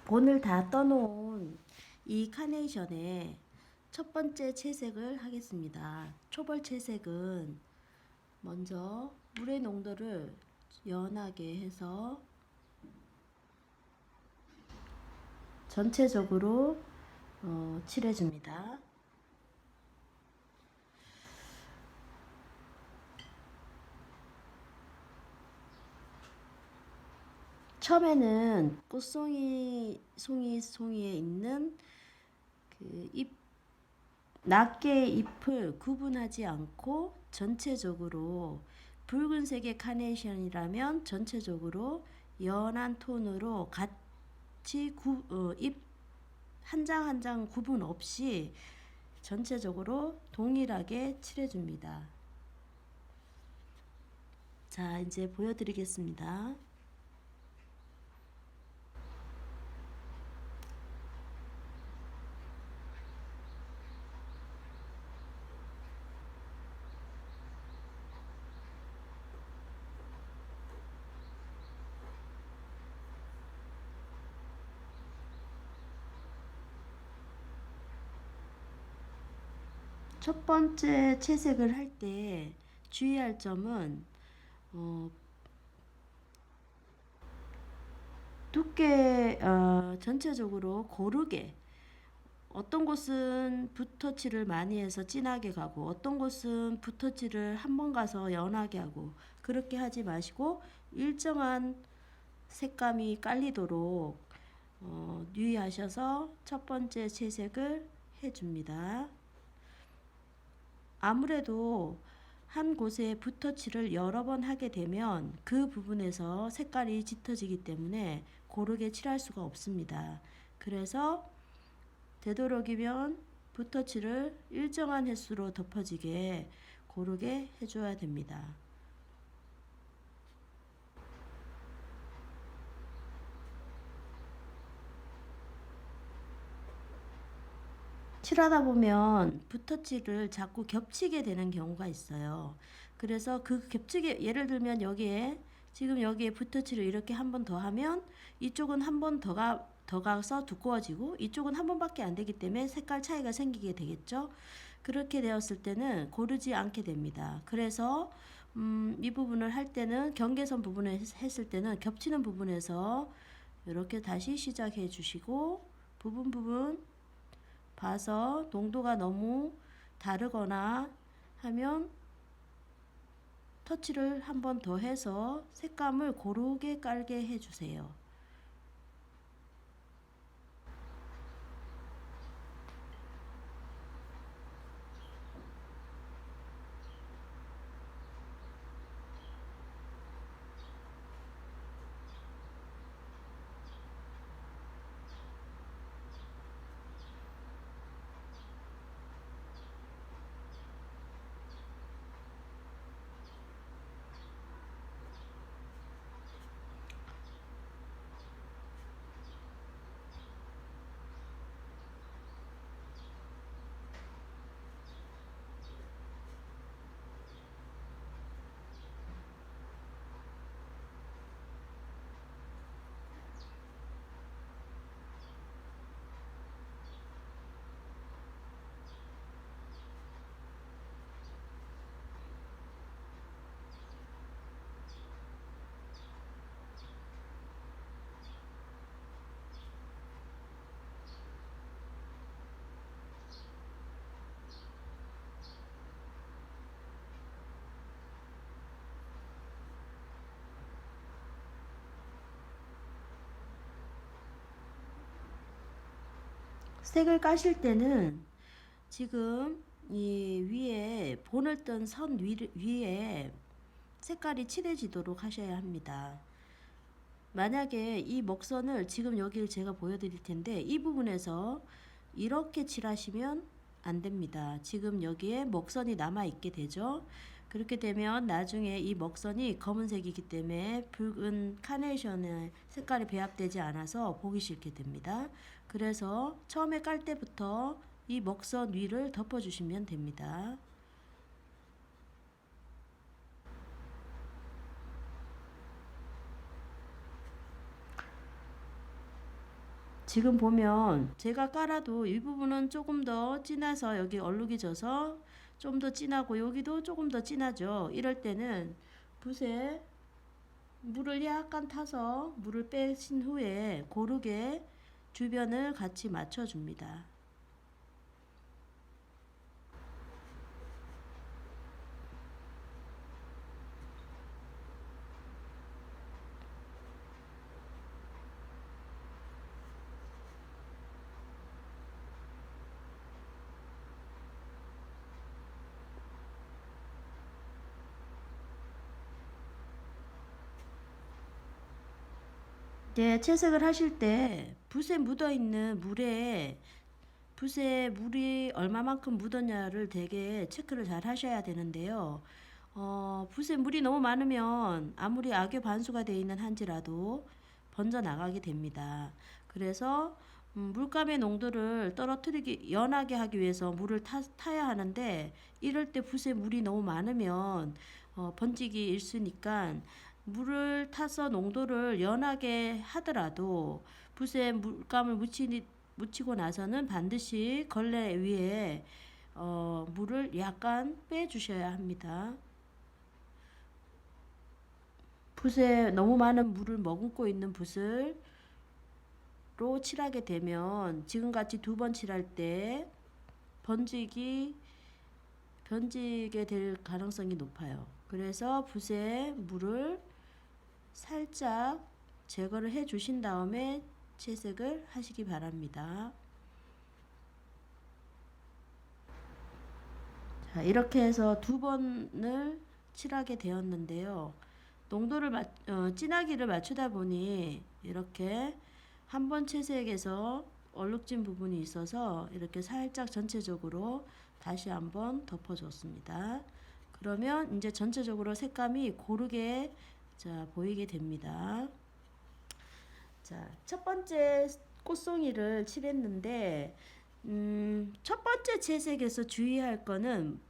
본을 다 떠놓은 이 카네이션의 첫 번째 채색을 하겠습니다. 초벌 채색은 먼저 물의 농도를 연하게 해서 전체적으로 칠해줍니다. 처음에는 송이에 있는 그 낱개의 잎을 구분하지 않고 전체적으로 붉은색의 카네이션이라면 전체적으로 연한 톤으로 같이 잎 한 장 한 장 구분 없이 전체적으로 동일하게 칠해줍니다. 자, 이제 보여드리겠습니다. 첫 번째 채색을 할 때 주의할 점은 두께 전체적으로 고르게 어떤 곳은 붓터치를 많이 해서 진하게 가고 어떤 곳은 붓터치를 한 번 가서 연하게 하고 그렇게 하지 마시고 일정한 색감이 깔리도록 유의하셔서 첫 번째 채색을 해줍니다. 아무래도 한 곳에 붓터치를 여러 번 하게 되면 그 부분에서 색깔이 짙어지기 때문에 고르게 칠할 수가 없습니다. 그래서 되도록이면 붓터치를 일정한 횟수로 덮어지게 고르게 해줘야 됩니다. 칠하다 보면 붓터치를 자꾸 겹치게 되는 경우가 있어요. 그래서 그 겹치게 예를 들면 지금 여기에 붓터치를 이렇게 한 번 더 하면 이쪽은 한 번 더 가서 두꺼워지고 이쪽은 한 번밖에 안 되기 때문에 색깔 차이가 생기게 되겠죠. 그렇게 되었을 때는 고르지 않게 됩니다. 그래서 이 부분을 할 때는 경계선 부분을 했을 때는 겹치는 부분에서 이렇게 다시 시작해 주시고 부분 봐서 농도가 너무 다르거나 하면 터치를 한 번 더 해서 색감을 고르게 깔게 해주세요. 색을 까실 때는 지금 이 위에 본을 뜬 선 위에 색깔이 칠해지도록 하셔야 합니다. 만약에 이 먹선을 지금 여기를 제가 보여드릴 텐데 이 부분에서 이렇게 칠하시면 안 됩니다. 지금 여기에 먹선이 남아 있게 되죠. 그렇게 되면 나중에 이 먹선이 검은색이기 때문에 붉은 카네이션의 색깔이 배합되지 않아서 보기 싫게 됩니다. 그래서 처음에 깔 때부터 이 먹선 위를 덮어주시면 됩니다. 지금 보면 제가 깔아도 이 부분은 조금 더 진해서 여기 얼룩이 져서 좀 더 진하고 여기도 조금 더 진하죠. 이럴 때는 붓에 물을 약간 타서 물을 빼신 후에 고르게 주변을 같이 맞춰줍니다. 이제 채색을 하실 때 붓에 묻어 있는 물에 붓에 물이 얼마만큼 묻었냐를 되게 체크를 잘 하셔야 되는데요. 붓에 물이 너무 많으면 아무리 악의 반수가 되어 있는 한지라도 번져 나가게 됩니다. 그래서 물감의 농도를 떨어뜨리기 연하게 하기 위해서 물을 타야 하는데 이럴 때 붓에 물이 너무 많으면 번지기 일쑤니까 물을 타서 농도를 연하게 하더라도 붓에 물감을 묻히고 나서는 반드시 걸레 위에 물을 약간 빼주셔야 합니다. 붓에 너무 많은 물을 머금고 있는 붓을 로 칠하게 되면 지금같이 두 번 칠할 때 번지게 될 가능성이 높아요. 그래서 붓에 물을 살짝 제거를 해 주신 다음에 채색을 하시기 바랍니다. 자, 이렇게 해서 두 번을 칠하게 되었는데요. 농도를 진하기를 맞추다 보니 이렇게 한 번 채색에서 얼룩진 부분이 있어서 이렇게 살짝 전체적으로 다시 한번 덮어줬습니다. 그러면 이제 전체적으로 색감이 고르게 자, 보이게 됩니다. 자, 첫 번째 꽃송이를 칠했는데 첫 번째 채색에서 주의할 거는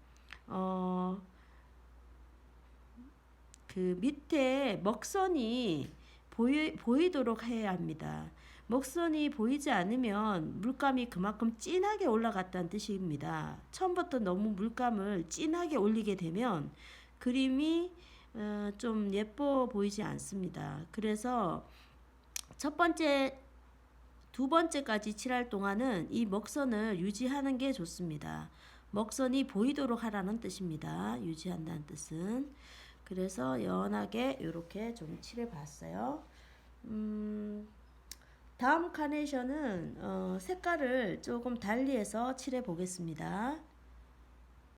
그 밑에 먹선이 보이도록 해야 합니다. 먹선이 보이지 않으면 물감이 그만큼 진하게 올라갔다는 뜻입니다. 처음부터 너무 물감을 진하게 올리게 되면 그림이 좀 예뻐 보이지 않습니다. 그래서 첫 번째, 두 번째까지 칠할 동안은 이 먹선을 유지하는 게 좋습니다. 먹선이 보이도록 하라는 뜻입니다. 유지한다는 뜻은. 그래서 연하게 이렇게 좀 칠해 봤어요. 다음 카네이션은 색깔을 조금 달리해서 칠해 보겠습니다.